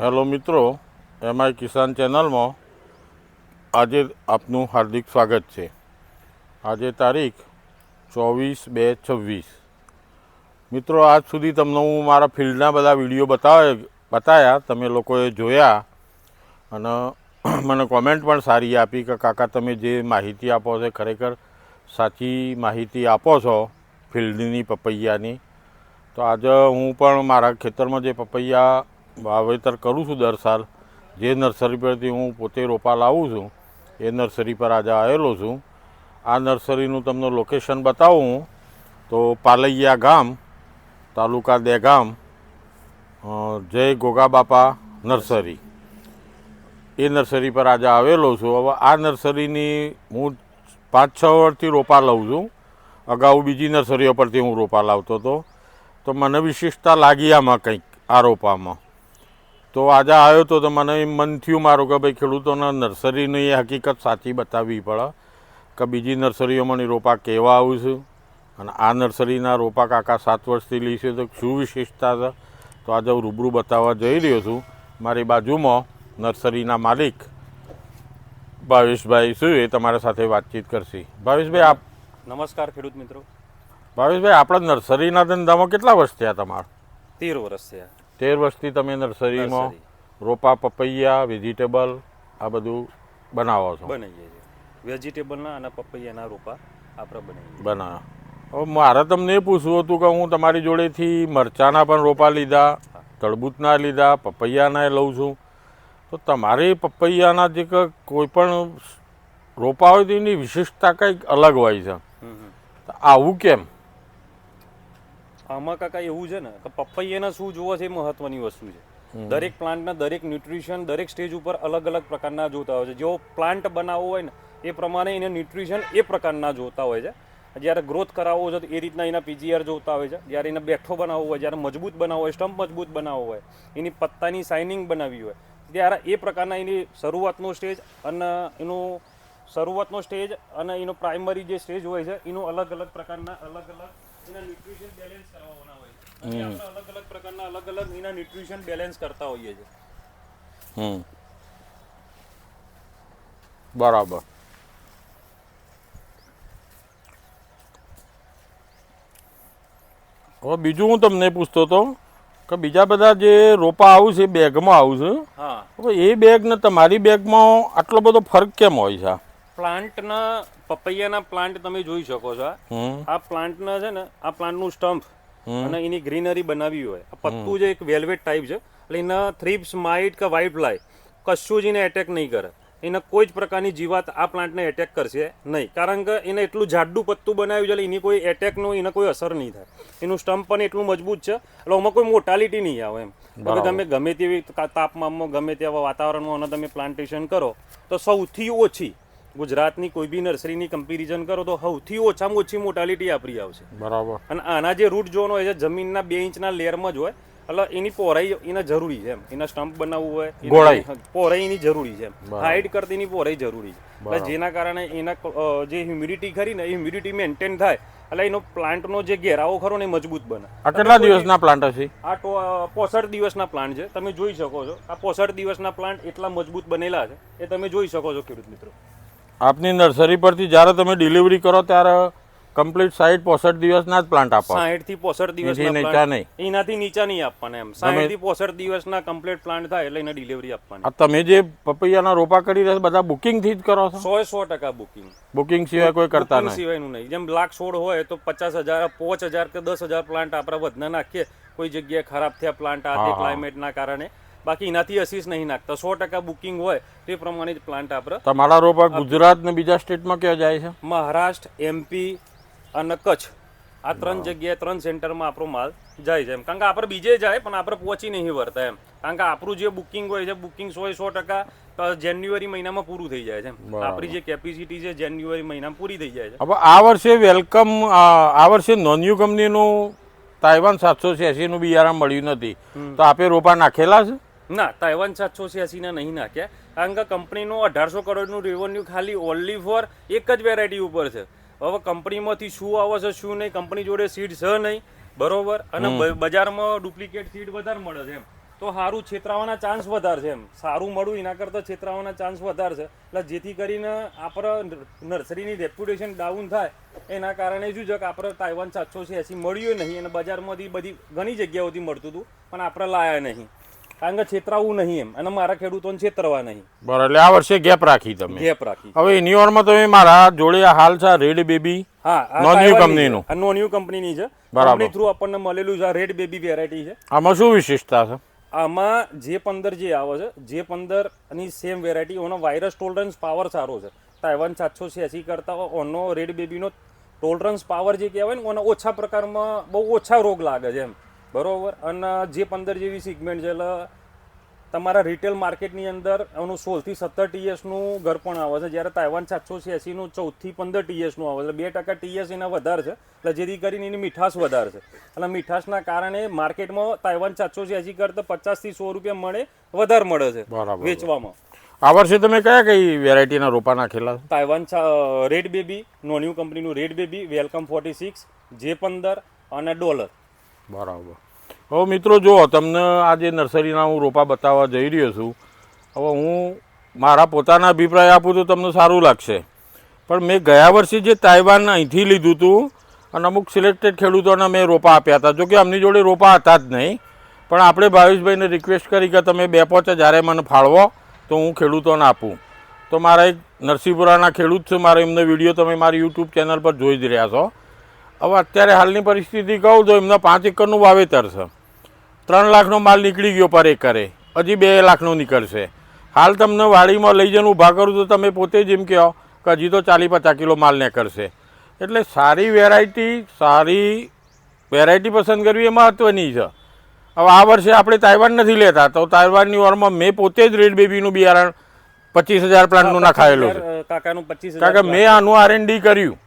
Hello મિત્રો, MI કિસાન ચેનલમાં આજે આપનું હાર્દિક સ્વાગત છે. આજે તારીખ 24/2/26. મિત્રો, આજ સુધી તમને હું મારા ફિલ્ડના બધા વિડીયો બતાવ્યા, તમે લોકોએ જોયા અને મને કોમેન્ટ પણ સારી આપી કે કાકા તમે જે માહિતી આપો છો ખરેખર સાચી માહિતી આપો છો ફિલ્ડની પપૈયાની. તો આજે હું પણ મારા ખેતરમાં જે પપૈયા વાવેતર કરું છું દર સાલ, જે નર્સરી પરથી હું પોતે રોપા લાવું છું એ નર્સરી પર આજે આવેલો છું. આ નર્સરીનું તમને લોકેશન બતાવું તો પાલૈયા ગામ, તાલુકા દહેગામ, જય ગોગાબાપા નર્સરી, એ નર્સરી પર આજે આવેલો છું. હવે આ નર્સરીની હું 5-6 વર્ષથી રોપા લઉં છું. અગાઉ બીજી નર્સરીઓ પરથી હું રોપા લાવતો હતો, તો મને વિશેષતા લાગી આમાં કંઈક આ રોપામાં. તો આજે આવ્યો તો મને મન થયું મારું કે ભાઈ ખેડૂતોને નર્સરીની એ હકીકત સાચી બતાવવી પડે કે બીજી નર્સરીઓમાંની રોપા કેવા આવું છે અને આ નર્સરીના રોપા કાકા 7 વર્ષથી લઈ છે તો શું વિશેષતા છે. તો આજે હું રૂબરૂ બતાવવા જઈ રહ્યો છું. મારી બાજુમાં નર્સરીના માલિક ભાવેશભાઈ શું એ તમારા સાથે વાતચીત કરશે. ભાવેશભાઈ આપ. નમસ્કાર ખેડૂત મિત્રો. ભાવેશભાઈ, આપણા નર્સરીના ધંધામાં કેટલા વર્ષ થયા તમારા? 13 વર્ષ થયા. 13 વર્ષથી તમે નર્સરીમાં રોપા, પપૈયા, વેજીટેબલ આ બધું બનાવો છો? બનાવીએ છીએ. વેજીટેબલના અને પપૈયાના રોપા આપણે બનાવ્યા. હવે મારે તમને એ પૂછવું હતું કે હું તમારી જોડેથી મરચાંના પણ રોપા લીધા, તરબૂચના લીધા, પપૈયાના લઉં છું. તો તમારે પપૈયાના જે કોઈ પણ રોપા હોય તો એની વિશેષતા કંઈક અલગ હોય છે, આવું કેમ? આમાં કાકા એવું છે ને કે પપૈયાના શું જોવા છે એ મહત્વની વસ્તુ છે. દરેક પ્લાન્ટના દરેક ન્યુટ્રિશન દરેક સ્ટેજ ઉપર અલગ અલગ પ્રકારના જોતા હોય છે. જેવો પ્લાન્ટ બનાવવો હોય ને એ પ્રમાણે એને ન્યુટ્રિશન એ પ્રકારના જોતા હોય છે. જ્યારે ગ્રોથ કરાવવો છે તો એ રીતના એના પીજીઆર જોતા હોય છે. જ્યારે એને બેઠો બનાવવો હોય, જ્યારે મજબૂત બનાવવો હોય, સ્ટમ્પ મજબૂત બનાવવો હોય, એની પત્તાની શાઇનિંગ બનાવવી હોય, ત્યારે એ પ્રકારના એની શરૂઆતનો સ્ટેજ અને એનો પ્રાઇમરી જે સ્ટેજ હોય છે એનું અલગ અલગ પ્રકારના અલગ અલગ એના ન્યુટ્રિશન બેલેન્સ કરવાના હોય છે. અને આપણે અલગ અલગ પ્રકારના અલગ અલગ એના ન્યુટ્રિશન બેલેન્સ કરતા હોઈએ છીએ. બરાબર. હવે બીજું હું તમને પૂછતો હતો કે બીજા બધા જે રોપા આવું છે બેગમાં આવું છે, હવે એ બેગ ને તમારી બેગમાં આટલો બધો ફરક કેમ હોય છે? પ્લાન્ટના પપૈયાના પ્લાન્ટ તમે જોઈ શકો છો. આ પ્લાન્ટના છે ને, આ પ્લાન્ટનું સ્ટમ્પ અને એની ગ્રીનરી બનાવી હોય. આ પત્તું જે એક વેલ્વેટ ટાઈપ છે, એટલે એના થ્રીપ્સ, માઇટ કે વ્હાઇટ ફ્લાય કશું જ એને એટેક નહીં કરે. એને કોઈ જ પ્રકારની જીવાત આ પ્લાન્ટને એટેક કરશે નહીં, કારણ કે એને એટલું જાડું પત્તું બનાવ્યું છે એટલે એની કોઈ એટેકનો એને કોઈ અસર નહીં થાય. એનું સ્ટમ્પ પણ એટલું મજબૂત છે એટલે એમાં કોઈ મોર્ટાલિટી નહીં આવે એમ. તમે ગમે તેવી તાપમાનમાં ગમે તેવા વાતાવરણમાં તમે પ્લાન્ટેશન કરો તો સૌથી ઓછી ગુજરાતની કોઈ બી નર્સરીની કમ્પેરિઝન કરો તો સૌથી ઓછામાં ઓછી મોર્ટાલિટી આપણી આવશે. બરાબર. અને આના જે રૂટ ઝોન હોય છે જમીનના 2 ઇંચના લેયરમાં જ હોય, એટલે એની પહોળાઈ એને જરૂરી છે એમ. એના સ્ટમ્પ બનાવવું હોય પહોળાઈ એની જરૂરી છે એમ. હાઈટ કરતી એની પહોળાઈ જરૂરી છે, એટલે જેના કારણે એના જે હ્યુમિડિટી ખરી ને એ હ્યુમિડિટી મેન્ટેન થાય એટલે એનો પ્લાન્ટનો જે ઘેરાવો ખરો ને એ મજબૂત બને. આ કેટલા દિવસના પ્લાન્ટ હશે? આ 65 દિવસના પ્લાન્ટ છે. તમે જોઈ શકો છો આ 65 દિવસના પ્લાન્ટ એટલા મજબૂત બનેલા છે એ તમે જોઈ શકો છો ખેડૂત મિત્રો. આપની નર્સરી પરથી જ્યારે તમે ડિલિવરી કરો ત્યારે કમ્પ્લીટ 60-65 દિવસના જ પ્લાન્ટ આપો? 60 થી 65 દિવસના પ્લાન્ટ, એનાથી નીચા નહીં આપવાના એમ. 60 થી 65 દિવસના કમ્પ્લીટ પ્લાન્ટ થાય એટલે એને ડિલિવરી આપવાની. તમે જે પપૈયાના રોપા કરી રહ્યા બધા બુકિંગ થી જ કરો છો? 100% બુકિંગ. બુકિંગ સિવાય કોઈ કરતા નહીં? સિવાયનું નહીં. જેમ લાખ છોડ હોય તો 50,000, 5,000 કે 10,000 પ્લાન્ટ આપણે વધના નાખીએ. કોઈ જગ્યાએ ખરાબ થયા પ્લાન્ટ આ તે ક્લાઇમેટના કારણે, બાકી એનાથી અસીસ નહીં નાખતા. 100% બુકિંગ હોય તે પ્રમાણે જ પ્લાન્ટ આપણે. તમારા રોપા ગુજરાત ને બીજા સ્ટેટમાં ક્યાં જાય છે? મહારાષ્ટ્ર, MP અને કચ્છ, આ 3 જગ્યાએ 3 સેન્ટરમાં આપણો માલ જાય છે એમ. કારણ કે આપણે બીજે જાય પણ આપણે પહોંચી નહીં વળતા એમ. કારણ કે આપણું જે બુકિંગ હોય છે બુકિંગ 100% જાન્યુઆરી મહિનામાં પૂરું થઈ જાય છે એમ. આપણી જે કેપેસિટી છે જાન્યુઆરી મહિનામાં પૂરી થઈ જાય છે. હવે આ વર્ષે આ વર્ષે નોન્યુ કંપનીનું તાઇવાન 786 નું બિયારણ મળ્યું નથી, તો આપે રોપા નાખેલા છે? ના, તાઇવાન 786 ના નહીં નાખ્યા, કારણ કે કંપનીનું 1800 કરોડનું રેવન્યુ ખાલી ઓનલી ફોર એક જ વેરાયટી ઉપર છે. હવે કંપનીમાંથી શું આવે છે શું નહીં, કંપની જોડે સીડ છે નહીં, બરોબર, અને બજારમાં ડુપ્લિકેટ સીડ વધારે મળે છે એમ. તો સારું છેતરાવાના ચાન્સ વધારે છે એમ સારું મળવું એના કરતાં છેતરાવાના ચાન્સ વધારે છે એટલે જેથી કરીને આપણે નર્સરીની રેપ્યુટેશન ડાઉન થાય એના કારણે શું છે કે આપણે તાઇવાન 780 મળ્યું નહીં અને બજારમાંથી બધી ઘણી જગ્યાઓથી મળતું હતું પણ આપણે લાયા નહીં કારણ કે છેતરાવું નહીં એમ અને મારા ખેડૂતોને છેતરવા નહીં. બરાબર, એટલે આ વર્ષે ગેપ રાખી તમે. ગેપ રાખી. હવે એની ઓરમાં તમે મારા જોડે આ હાલ છે રેડ બેબી, હા, નોન્યુ કંપનીનું. આ નોન્યુ કંપનીની છે. બરાબર. કંપની થ્રુ આપણને મળેલું છે. આ રેડ બેબી વેરાયટી છે. આમાં શું વિશેષતા છે? આમાં J15 જે આવે છે J15 ની સેમ વેરાયટી ઓનો વાયરસ ટોલરન્સ પાવર સારો છે. તાઇવાન 780 કરતા ઓનો રેડ બેબીનો ટોલરન્સ પાવર જે કહેવાય ને ઓનો ઓછા પ્રકારમાં બહુ ઓછા રોગ લાગે છે એમ બરોબર. અને J15 જેવી સિગમેન્ટ છે એટલે તમારા રિટેલ માર્કેટની અંદર એનું 16 થી 17 TSનું ઘર પણ આવે છે જ્યારે તાઇવાન 780 નું 14 થી 15 TSનું આવે છે. 2% TS એના વધારે છે એટલે જેથી કરીને એની મીઠાશ વધારે છે એટલે મીઠાશના કારણે માર્કેટમાં તાઇવાન 780 કરતાં 50 થી 100 રૂપિયા વધારે મળે છે બરાબર. વેચવામાં. આ વર્ષે તમે કઈ વેરાયટીના રોપા નાખેલા? તાઇવાન રેડ બેબી, નોન્યુ કંપનીનું રેડ બેબી, વેલકમ 46, J15 અને ડોલર. બરાબર. હવે મિત્રો જુઓ, તમને આજે નર્સરીના હું રોપા બતાવવા જઈ રહ્યો છું. હવે હું મારા પોતાના અભિપ્રાય આપું તો તમને સારું લાગશે, પણ મેં ગયા વર્ષે જે તાઇવાન અહીંથી લીધું હતું અને અમુક સિલેક્ટેડ ખેડૂતોને મેં રોપા આપ્યા હતા. જોકે અમની જોડે રોપા હતા જ નહીં, પણ આપણે ભાવેશભાઈને રિક્વેસ્ટ કરી કે તમે 2-5 જ્યારે મને ફાળવો તો હું ખેડૂતોને આપું. તો મારા એક નરસિંહપુરાના ખેડૂત છે, મારો એમનો વિડીયો તમે મારી યુટ્યુબ ચેનલ પર જોઈ જ રહ્યા છો. હવે અત્યારે હાલની પરિસ્થિતિ કહું તો એમના 5 એકરનું વાવેતર છે. 3 લાખનો માલ નીકળી ગયો પર એકરે, હજી 2 લાખનો નીકળશે. હાલ તમને વાડીમાં લઈ જઈને ઊભા કરું તો તમે પોતે જ એમ કહો કે હજી તો 40-50 કિલો માલ નીકળશે. એટલે સારી વેરાયટી પસંદ કરવી એ મહત્ત્વની છે. હવે આ વર્ષે આપણે તાઇવાન નથી લેતા તો તાઇવાનની ઓરમાં મેં પોતે જ રેડ બેબીનું બિયારણ 25,000 પ્લાન્ટનું નાખાયેલું છે. કાકાનું 25,000 કારણ કે મેં આનું R&D કર્યું,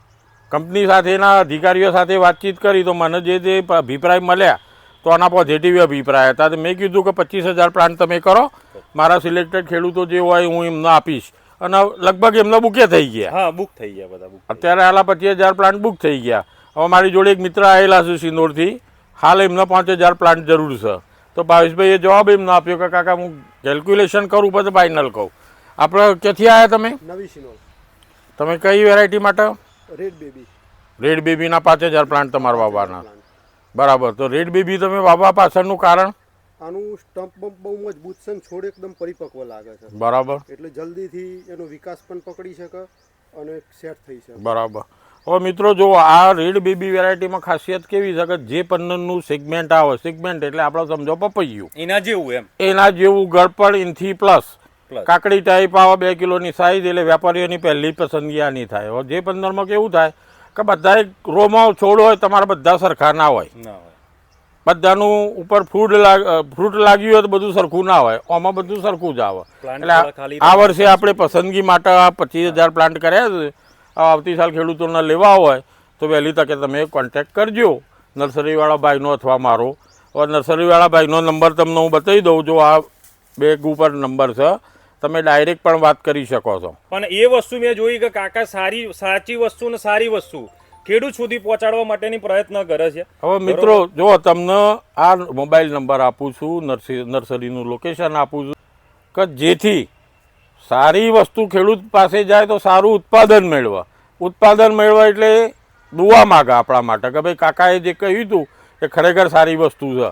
કંપની સાથેના અધિકારીઓ સાથે વાતચીત કરી તો મને જે અભિપ્રાય મળ્યા તો આના પોઝિટિવ અભિપ્રાય હતા. તો મેં કીધું કે 25,000 પ્લાન્ટ તમે કરો, મારા સિલેક્ટેડ ખેડૂતો જે હોય હું એમને આપીશ. અને લગભગ એમના બુકે થઈ ગયા. હા, બુક થઈ ગયા બધા. અત્યારે હાલ 25,000 પ્લાન્ટ બુક થઈ ગયા. હવે મારી જોડે એક મિત્ર આવેલા છે સિંદોરથી, હાલ એમના 5,000 પ્લાન્ટ જરૂર છે. તો ભાવેશભાઈએ જવાબ એમને આપ્યો કે કાકા હું કેલ્ક્યુલેશન કરું પછી ફાઇનલ કહું. આપણે ક્યાંથી આવ્યા તમે? નવી સિનોલ. તમે કઈ વેરાયટી માટે? Red baby. રેડ બેબીના 5,000 પ્લાન્ટ તમારા વાવવાના. બરાબર. તો રેડ બેબી તમે વાવવા પાછળનું કારણ? આનું સ્ટમ્પ બમ્પ બહુ મજબૂત છે, છોડ એકદમ પરિપક્વ લાગે છે. બરાબર. એટલે જલ્દીથી એનો વિકાસ પણ પકડી શકે અને સેટ થઈ શકે. બરાબર. હવે મિત્રો જો આ રેડ બેબી વેરાયટીમાં ખાસિયત કેવી છે કે J15નું સેગમેન્ટ આવે. સેગમેન્ટ એટલે આપણે સમજો પપૈયું, એના જેવું એમ, એના જેવું ગળપણ ઇનથી પ્લસ કાકડી ટાઈપ આવે 2 કિલોની સાઈઝ. એટલે વેપારીઓની પહેલી પસંદગી આની થાય. હવે J15માં કેવું થાય કે બધા રોમાં છોડ હોય તમારા બધા સરખા ના હોય, બધાનું ઉપર ફ્રૂટ લાગ્યું હોય તો બધું સરખું ના હોય. આમાં બધું સરખું જ આવે. એટલે આ વર્ષે આપણે પસંદગી માટે 25,000 પ્લાન્ટ કર્યા છે. આવતી સાલ ખેડૂતોને લેવા હોય તો વહેલી તકે તમે કોન્ટેક્ટ કરજો નર્સરીવાળા ભાઈનો અથવા મારો. હવે નર્સરીવાળા ભાઈનો નંબર તમને હું બતાવી દઉં. જો આ બેગ ઉપર નંબર છે, તમે ડાયરેક્ટ પણ વાત કરી શકો છો. પણ એ વસ્તુ મેં જોઈ કે કાકા સાચી વસ્તુ ને સારી વસ્તુ ખેડૂત સુધી પહોંચાડવા માટેની પ્રયત્ન કરે છે. હવે મિત્રો જો તમને આ મોબાઈલ નંબર આપું છું, નર્સરીનું લોકેશન આપું છું કે જેથી સારી વસ્તુ ખેડૂત પાસે જાય તો સારું ઉત્પાદન મેળવા એટલે દુઆ માગે આપણા માટે કે ભાઈ કાકાએ જે કહ્યું હતું એ ખરેખર સારી વસ્તુ છે.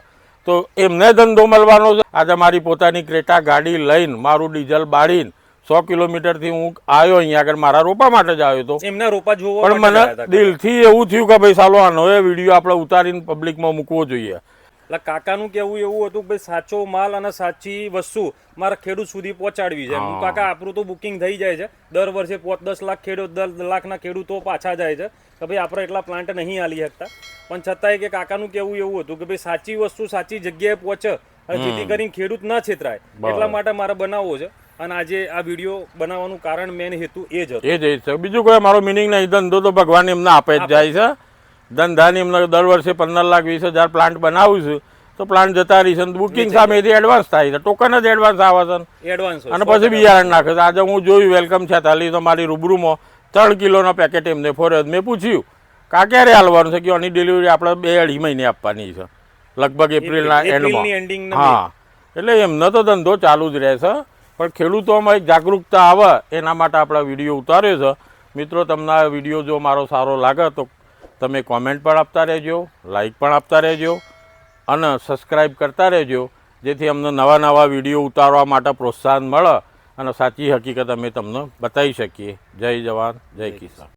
તો એમને ધંધો મળવાનો છે. આજે મારી પોતાની ક્રેટા ગાડી લઈને મારું ડીઝલ બાળીને 100 કિલોમીટરથી હું આવ્યો અહીંયા આગળ મારા રોપા માટે જ આવ્યો હતો. એમના રોપા જોવા પણ મને દિલથી એવું થયું કે ભાઈ સાલો આનો એ વિડીયો આપણે ઉતારીને પબ્લિકમાં મૂકવો જોઈએ. એટલે કાકાનું કેવું એવું હતું કે સાચો માલ અને સાચી વસ્તુ મારા ખેડૂત સુધી પહોંચાડવી છે. હું કાકા આપણું તો બુકિંગ થઈ જાય છે દર વર્ષે 5-10 લાખ 10 લાખના ખેડૂતો પાછા જાય છે કે ભાઈ આપણે એટલા પ્લાન્ટ નહીં આલી શકતા. પણ છતાંય કે કાકાનું કેવું એવું હતું કે ભાઈ સાચી વસ્તુ સાચી જગ્યાએ પહોંચે જેથી કરીને ખેડૂત ના છેતરાય. એટલા માટે મારે બનાવવો છે અને આજે આ વિડીયો બનાવવાનું કારણ મેન હેતુ એ જ હતો. બીજું કોઈ મારો મિનિંગ નહીં. ધંધો તો ભગવાન એમને આપે જ જાય છે. ધંધાની એમને દર વર્ષે 15 લાખ 20,000 પ્લાન્ટ બનાવું છું તો પ્લાન્ટ જતા રહી છે. બુકિંગ સામેથી એડવાન્સ થાય છે, ટોકન જ એડવાન્સ આવે છે એડવાન્સ અને પછી બિયારણ નાખે છે. આજે હું જોયું વેલકમ 46 તો મારી રૂબરૂમાં 3 કિલોનો પેકેટ એમને ફોર્યો. મેં પૂછ્યું કા ક્યારે હાલવાનું છે કે આની ડિલિવરી આપણે 2-2.5 મહિને આપવાની છે, લગભગ એપ્રિલના એન્ડમાં. હા, એટલે એમનો તો ધંધો ચાલુ જ રહેશે, પણ ખેડૂતોમાં એક જાગૃતતા આવે એના માટે આપણે વિડીયો ઉતાર્યો છે. મિત્રો, તમને આ વિડીયો જો મારો સારો લાગે તો તમે કોમેન્ટ પણ આપતા રહેજો, લાઈક પણ આપતા રહેજો અને સબસ્ક્રાઈબ કરતા રહેજો, જેથી અમને નવા નવા વિડીયો ઉતારવા માટે પ્રોત્સાહન મળે અને સાચી હકીકત અમે તમને બતાવી શકીએ. જય જવાન, જય કિસાન.